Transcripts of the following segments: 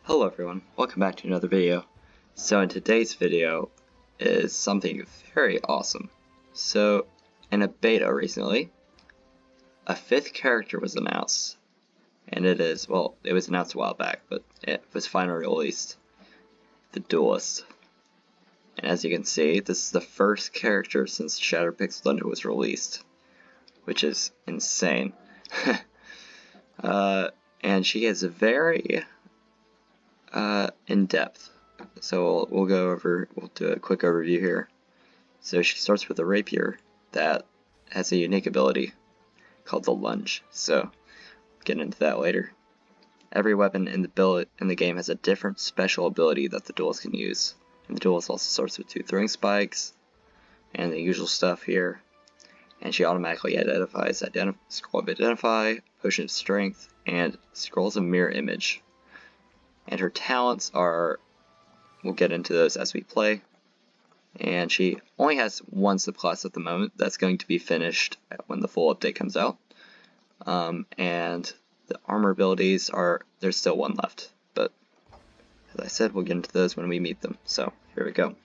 Hello everyone, welcome back to another video. So in today's video is something very awesome. So in a beta recently, a fifth character was announced. And it was announced a while back, but it was finally released. The Duelist. And as you can see, this is the first character since Shattered Pixel Dungeon was released. Which is insane. And she is very in depth. So we'll do a quick overview here. So she starts with a rapier that has a unique ability called the lunge. So we'll get into that later. Every weapon in the game has a different special ability that the duelist can use. And the duelist also starts with 2 throwing spikes and the usual stuff here. And she automatically identifies Scroll of Identify, Potion of Strength, and Scrolls of Mirror Image. And her talents are, we'll get into those as we play. And she only has one subclass at the moment that's going to be finished when the full update comes out. And the armor abilities there's still one left. But as I said, we'll get into those when we meet them. So here we go.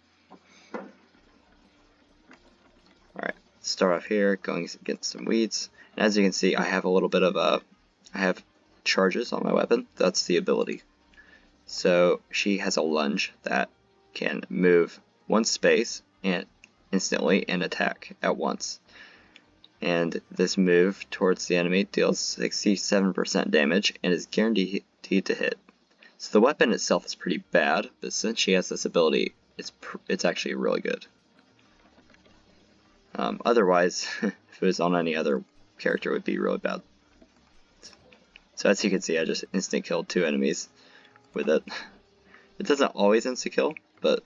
Alright, start off here, going against some weeds. And as you can see, I have a little bit of I have charges on my weapon. That's the ability. So she has a lunge that can move one space and instantly and attack at once. And this move towards the enemy deals 67% damage and is guaranteed to hit. So the weapon itself is pretty bad, but since she has this ability, it's actually really good. Otherwise, if it was on any other character, it would be really bad. So as you can see, I just instant killed 2 enemies with it. It doesn't always insta kill, but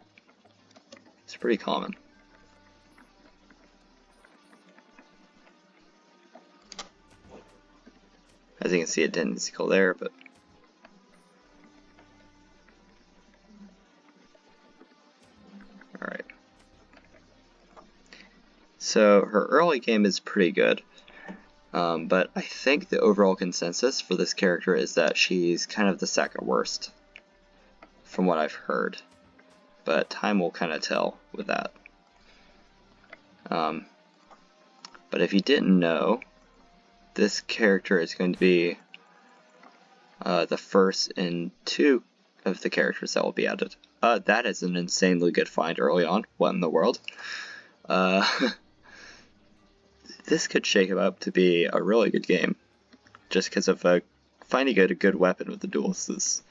it's pretty common. As you can see, it didn't insta kill there, but alright. So her early game is pretty good. But I think the overall consensus for this character is that she's kind of the second worst, from what I've heard. But time will kind of tell with that. But if you didn't know, this character is going to be the first in 2 of the characters that will be added. That is an insanely good find early on. What in the world? This could shake him up to be a really good game, just because of finding out a good weapon with the duelist is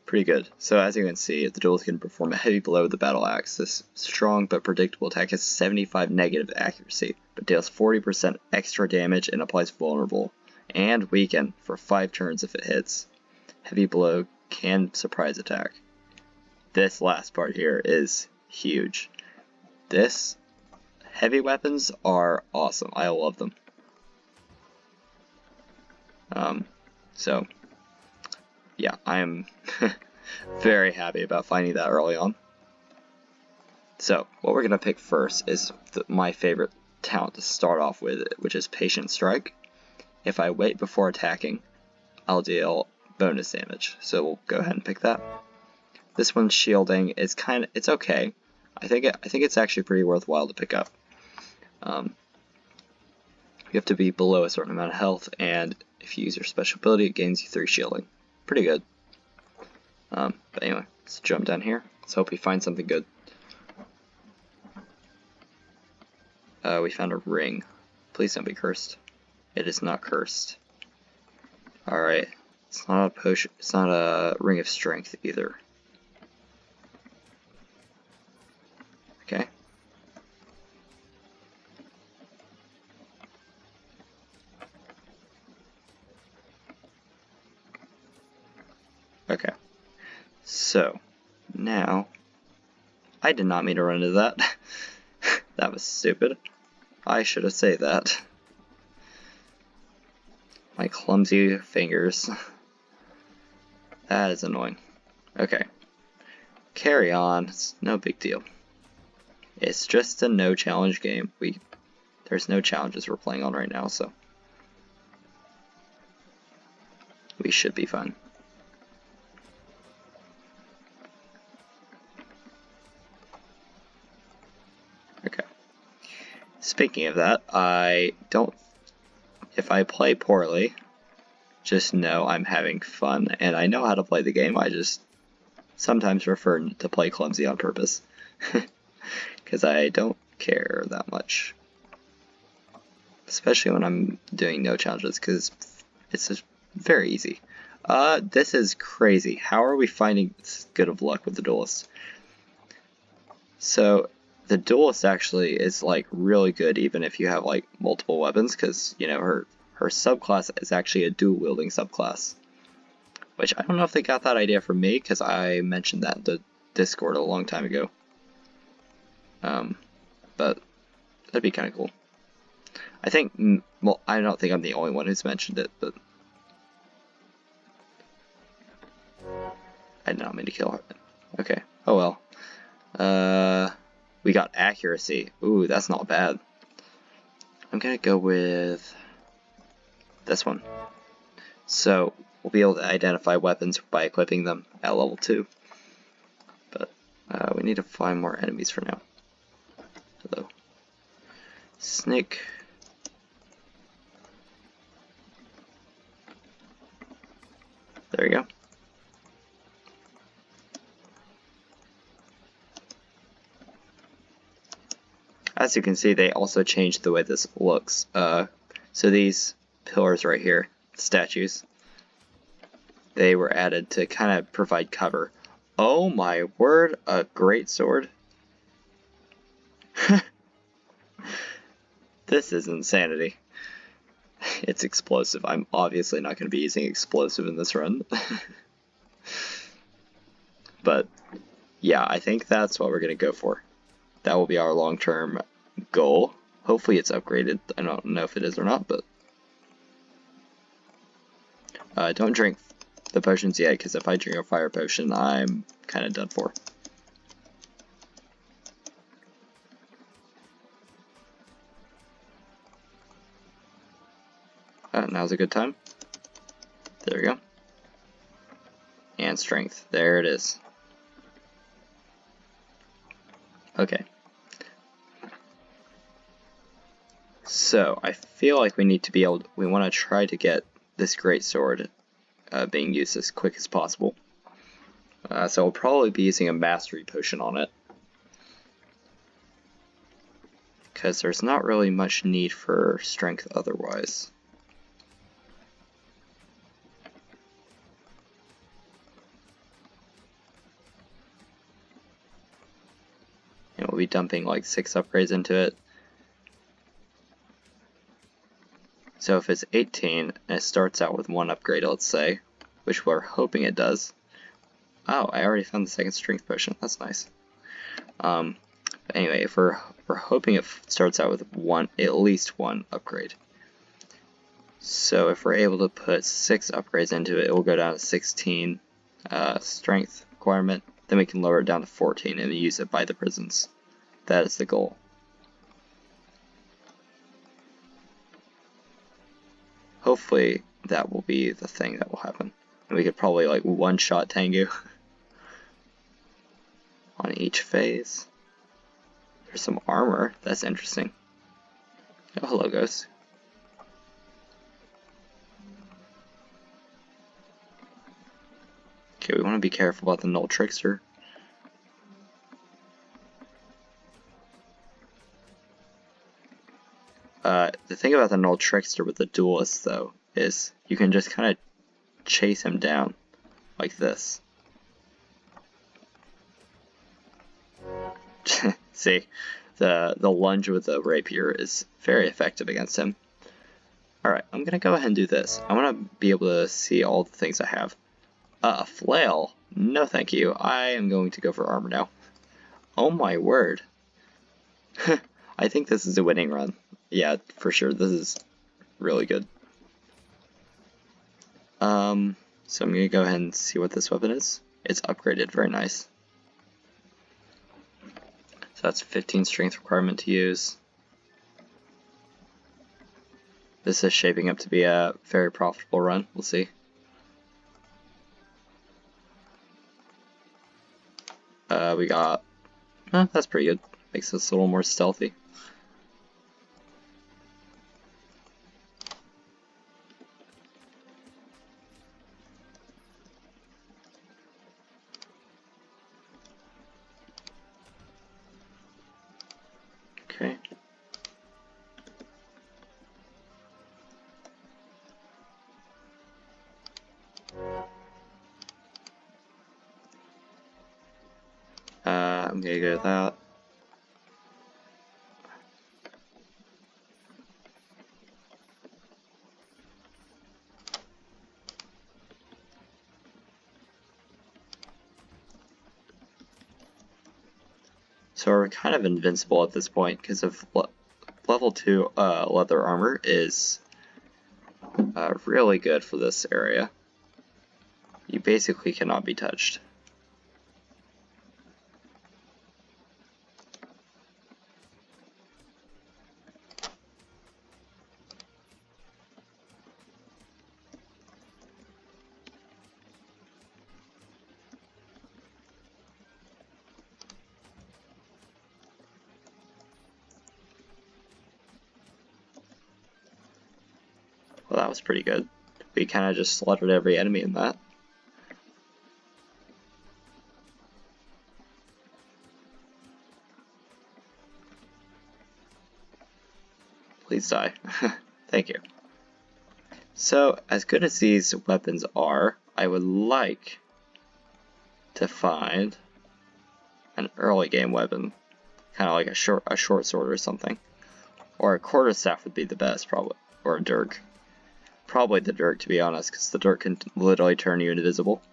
pretty good. So as you can see, the duelist can perform a heavy blow with the battle axe. This strong but predictable attack has 75 negative accuracy, but deals 40% extra damage and applies vulnerable and weaken for 5 turns if it hits. Heavy blow can surprise attack. This last part here is huge. Heavy weapons are awesome. I love them. So, yeah, I am very happy about finding that early on. So, what we're going to pick first is my favorite talent to start off with, which is Patient Strike. If I wait before attacking, I'll deal bonus damage. So we'll go ahead and pick that. This one's shielding is it's okay. I think it's actually pretty worthwhile to pick up. You have to be below a certain amount of health, and if you use your special ability, it gains you 3 shielding. Pretty good. But anyway, let's jump down here. Let's hope we find something good. We found a ring. Please don't be cursed. It is not cursed. Alright. It's not a potion. It's not a ring of strength either. Okay. Okay, so now I did not mean to run into that. That was stupid. I should have saved that. My clumsy fingers. That is annoying. Okay, carry on. It's no big deal. It's just a no challenge game. There's no challenges we're playing on right now, so we should be fine. speaking of that, if I play poorly, just know I'm having fun, and I know how to play the game. I just sometimes prefer to play clumsy on purpose, because I don't care that much. Especially when I'm doing no challenges, because it's just very easy. This is crazy. How are we finding this good of luck with the Duelist? So, the Duelist actually is like really good even if you have like multiple weapons, because you know her subclass is actually a dual wielding subclass. Which I don't know if they got that idea from me, because I mentioned that in the Discord a long time ago. But that'd be kind of cool. I think, well, I don't think I'm the only one who's mentioned it, but I did not mean to kill her. Okay, oh well. We got accuracy. Ooh, that's not bad. I'm gonna go with this one. So, we'll be able to identify weapons by equipping them at level 2. But, we need to find more enemies for now. Hello. Snake. There we go. As you can see, they also changed the way this looks. So these pillars right here, statues, they were added to kind of provide cover. Oh my word, a great sword. This is insanity. It's explosive. I'm obviously not going to be using explosive in this run. But yeah, I think that's what we're going to go for. That will be our long-term goal. Hopefully it's upgraded. I don't know if it is or not, but don't drink the potions yet, because if I drink a fire potion, I'm kind of done for. Now's a good time. There we go. And strength. There it is. Okay. So, I feel like we need to be able to, we want to try to get this great sword being used as quick as possible. So we'll probably be using a mastery potion on it, because there's not really much need for strength otherwise. And we'll be dumping like 6 upgrades into it. So if it's 18 and it starts out with 1 upgrade, let's say, which we're hoping it does. Oh, I already found the second strength potion. That's nice. But anyway, if we're hoping it starts out with at least one upgrade. So if we're able to put 6 upgrades into it, it will go down to 16 strength requirement. Then we can lower it down to 14 and use it by the prisons. That is the goal. Hopefully that will be the thing that will happen. And we could probably like one-shot Tengu on each phase. There's some armor. That's interesting. Oh, hello, Ghost. Okay, we want to be careful about the Null Trickster. The thing about the Null Trickster with the Duelist, though, is you can just kind of chase him down like this. See, the lunge with the rapier is very effective against him. Alright, I'm gonna go ahead and do this. I want to be able to see all the things I have. A flail? No thank you. I am going to go for armor now. Oh my word. I think this is a winning run. Yeah, for sure. This is really good. So I'm gonna go ahead and see what this weapon is. It's upgraded. Very nice. So that's 15 strength requirement to use. This is shaping up to be a very profitable run. We'll see. We got... that's pretty good. Makes us a little more stealthy. I'm gonna go with that. So we're kind of invincible at this point because of level 2 leather armor is really good for this area. You basically cannot be touched. Well, that was pretty good. We kind of just slaughtered every enemy in that. Please die. Thank you. So, as good as these weapons are, I would like to find an early game weapon. Kind of like a short sword or something. Or a quarterstaff would be the best, probably. Or a dirk. Probably the dirk, to be honest, because the dirk can literally turn you invisible.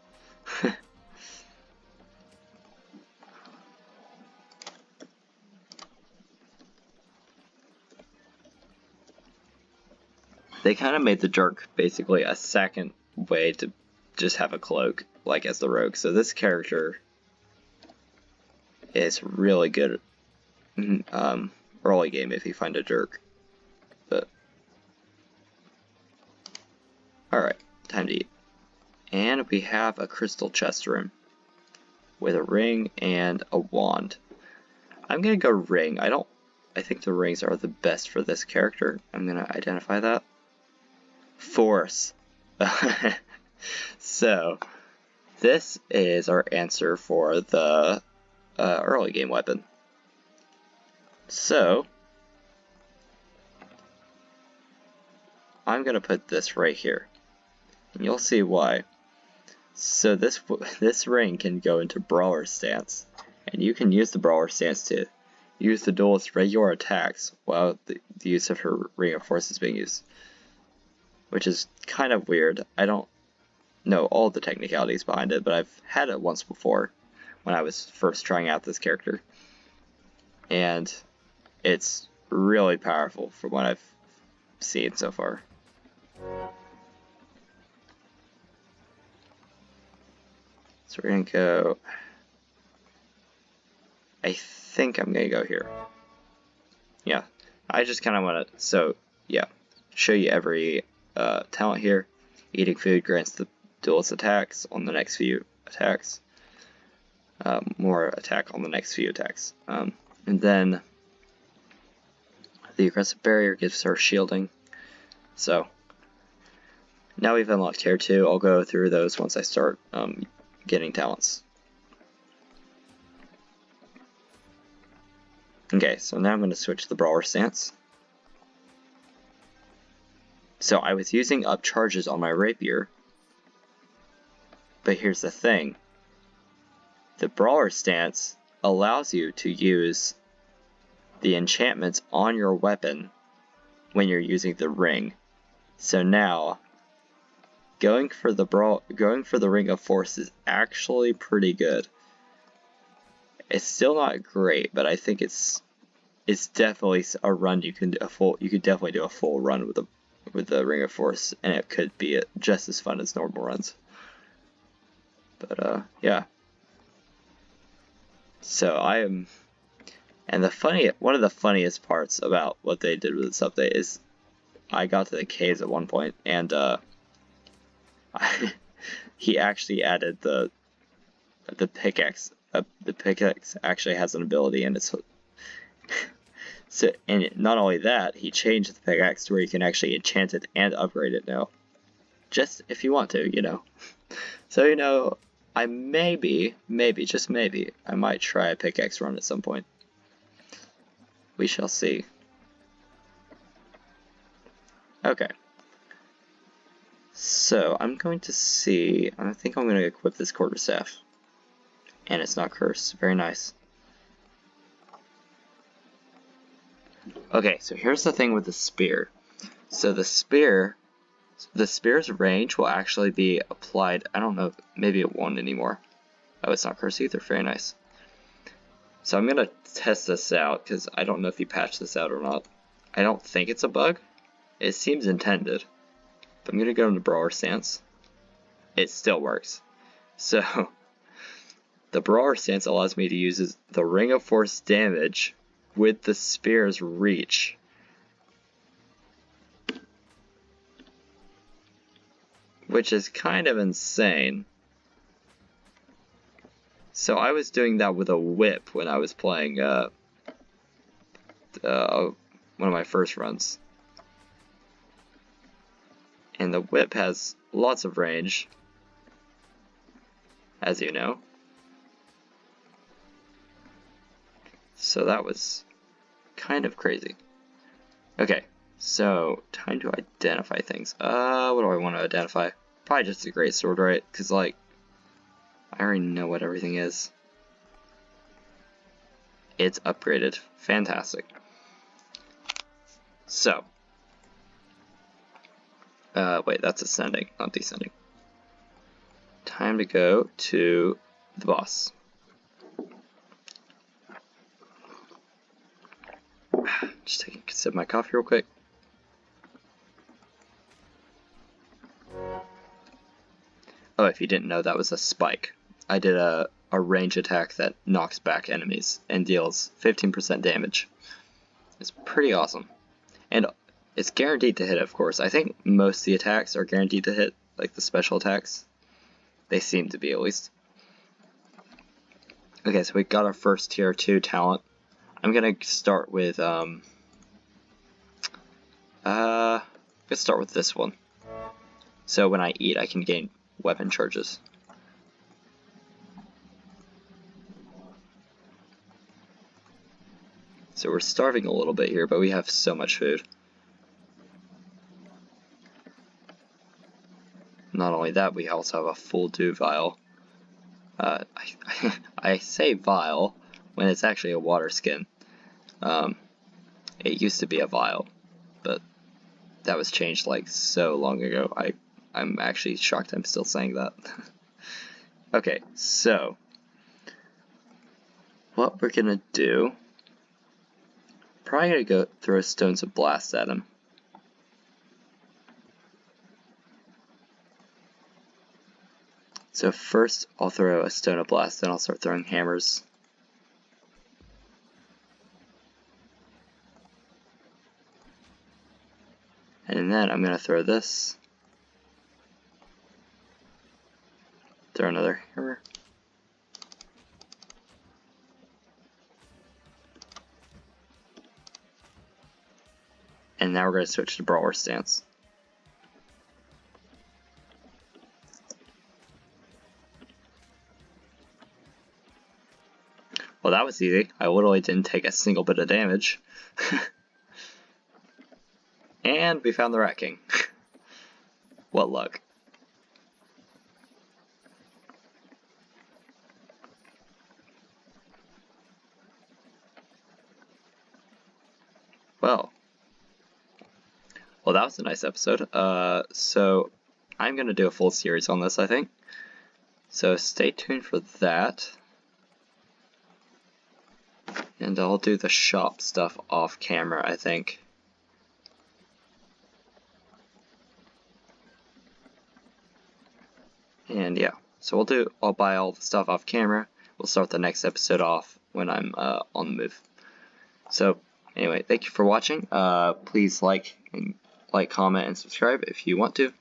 They kind of made the dirk basically a second way to just have a cloak, like as the rogue. So this character is really good early game if you find a dirk. But alright, time to eat. And we have a crystal chest room with a ring and a wand. I'm gonna go ring. I think the rings are the best for this character. I'm gonna identify that. Force. So, this is our answer for the early game weapon. So, I'm gonna put this right here, and you'll see why. So this ring can go into brawler stance, and you can use the brawler stance to use the duelist's regular attacks while the use of her ring of force is being used, which is kind of weird. I don't know all the technicalities behind it, but I've had it once before when I was first trying out this character, and it's really powerful from what I've seen so far. So we're gonna go, I think I'm gonna go here. Yeah, I just kind of want to, so yeah, show you every talent here. Eating food grants the duelist attacks on the next few attacks. More attack on the next few attacks. And then the aggressive barrier gives her shielding. So now we've unlocked tier 2. I'll go through those once I start getting talents. Okay, so now I'm going to switch to the brawler stance. So I was using up charges on my rapier, but here's the thing. The brawler stance allows you to use the enchantments on your weapon when you're using the ring. So now going for the ring of force is actually pretty good. It's still not great, but I think it's definitely a run you could definitely do a full run with the ring of force, and it could be just as fun as normal runs. But yeah. So and one of the funniest parts about what they did with this update is I got to the caves at one point, and he actually added the pickaxe. The pickaxe actually has an ability, and it's so. And not only that, he changed the pickaxe to where you can actually enchant it and upgrade it now, just if you want to, you know. So you know, I maybe, just maybe, I might try a pickaxe run at some point. We shall see. Okay. So I'm going to see. I think I'm going to equip this quarterstaff. And it's not cursed. Very nice. Okay, so here's the thing with the spear. So the spear's range will actually be applied. I don't know, maybe it won't anymore. Oh, it's not cursed either. Very nice. So I'm gonna test this out because I don't know if you patched this out or not. I don't think it's a bug. It seems intended. But I'm gonna go into Brawler Stance. It still works. So the Brawler Stance allows me to use the Ring of Force damage with the spear's reach. Which is kind of insane. So I was doing that with a whip when I was playing one of my first runs. And the whip has lots of range, as you know. So that was kind of crazy. Okay, so time to identify things. What do I want to identify? Probably just a great sword, right? Because, like, I already know what everything is. It's upgraded. Fantastic. So, wait, that's ascending, not descending. Time to go to the boss. Just take a sip of my coffee real quick. Oh, if you didn't know, that was a spike. I did a range attack that knocks back enemies and deals 15% damage. It's pretty awesome. And it's guaranteed to hit, of course. I think most of the attacks are guaranteed to hit, like the special attacks. They seem to be, at least. Okay, so we got our first tier 2 talent. I'm gonna start with, let's start with this one. So when I eat, I can gain weapon charges. So we're starving a little bit here, but we have so much food. Not only that, we also have a full dew vial. I say vial when it's actually a water skin. It used to be a vial, but that was changed like so long ago. I'm actually shocked I'm still saying that. Okay, so what we're gonna do, probably gonna go throw stones of blast at him. So first I'll throw a stone of blast, then I'll start throwing hammers. And then I'm gonna throw this. Throw another hammer. And now we're going to switch to Brawler Stance. Well, that was easy. I literally didn't take a single bit of damage. And we found the Rat King. What luck. Well, that was a nice episode. So I'm going to do a full series on this, I think. So stay tuned for that. And I'll do the shop stuff off camera, I think. And yeah, so I'll buy all the stuff off camera. We'll start the next episode off when I'm on the move. So anyway, thank you for watching. Please like, comment, and subscribe if you want to.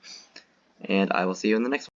And I will see you in the next one.